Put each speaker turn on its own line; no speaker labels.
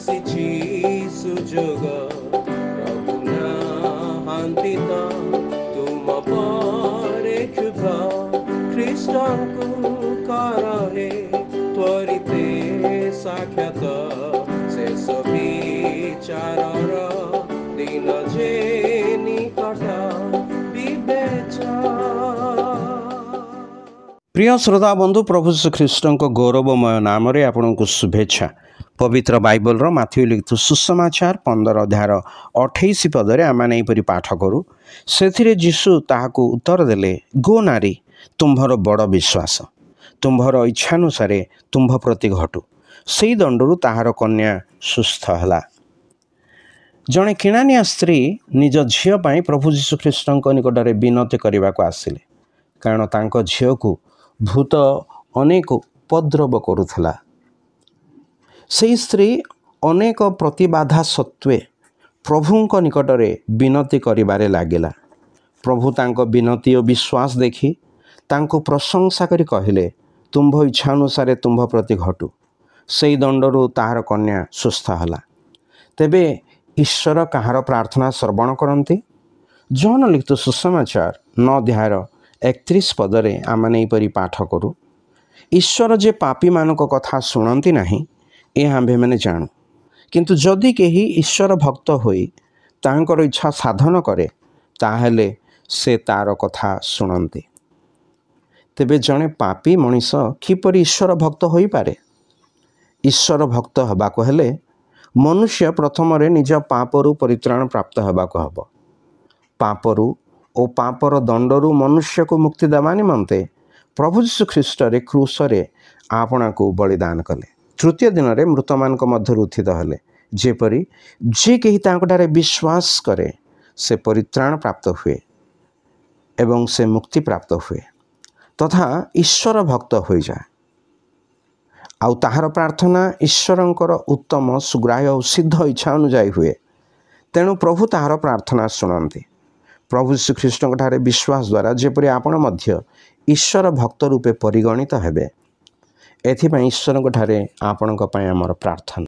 ଆସିଛି ସୁଯୋଗ ପ୍ରଭୁ ନାହାନ୍ତି ତ ତୁମ ପରେ କ୍ଷୁଧ ଖ୍ରୀଷ୍ଟଙ୍କୁ କରହେ ତ୍ୱରିତେ ସାକ୍ଷାତ ଶେଷ ବିଚାରର ଦିନ ଯେ ନିକଟ प्रिय श्रोता बंधु प्रभु श्रीख्रीष्ट गौरवमय नाम आपन को शुभेच्छा। पवित्र बाइबल माथ्यू लिखित सुसमाचार 15 अध्याय 28 पदरे आमे यहीपरि पाठ करूँ। से जीशु ताहाकू उत्तर देले, गो नारी, तुम्भर बड़ विश्वास, तुम्भर इच्छानुसार तुम्भ प्रति घटू। से दंडरू ताहार कन्या सुस्थ है। जड़े किणानिया स्त्री निज झील प्रभु जीशुख्रीष्ट निकट में विनती करने को आसिले, कारण तांको झील को भूत अनेक उपद्रव करुला। से स्त्री अनेक प्रतिबाधा सत्वे प्रभु निकट में विनती करिबारे लागिला। प्रभु तांको विनती और विश्वास देखी तांको प्रशंसा करी कहिले, तुम्भ इच्छानुसार तुम्भ प्रति घटू। से दंडरू ताहार कन्या सुस्थ है। तेबे ईश्वर कहार प्रार्थना श्रवण करती? जॉन लिखित सुसमाचार 9 अध्याय 31 पदरे आमे यहीपरि पाठ करूँ। ईश्वर जे पापी मानक कथा शुणती नहीं यह आम्भे मैंने जानू, किंतु जदि केही ईश्वर भक्त होई तांकर इच्छा साधन करे ताहेले से तार कथा शुणती। तेबे जड़े पापी मनीष किपरि ईश्वर भक्त होई पारे? ईश्वर भक्त हबाको हेले मनुष्य प्रथम निज पापरू परित्राण प्राप्त होबाको हब। पापरू और पापर दंडरू मनुष्य को मुक्ति देवा निमंते प्रभु यीशु ख्रीष्ट रे क्रूस रे आपना को बलिदान कले। तृतीय दिन में मृत मान मध्य उत्थित हेले, जेपरी जे कही तांकटारे विश्वास करे से परित्राण प्राप्त हुए एवं से मुक्ति प्राप्त हुए तथा ईश्वर भक्त हो जाए। आउ ताहार प्रार्थना ईश्वरंकर उत्तम सुग्राह्य और सिद्ध इच्छा अनुजाई हुए। तेणु प्रभु ताहार प्रार्थना शुणती। प्रभु श्रीख्रीष्ट विश्वास द्वारा जेपरि आपण मध्य ईश्वर भक्त रूपे परिगणित हेबे, एथिपाई ईश्वर आपणक आमर प्रार्थना।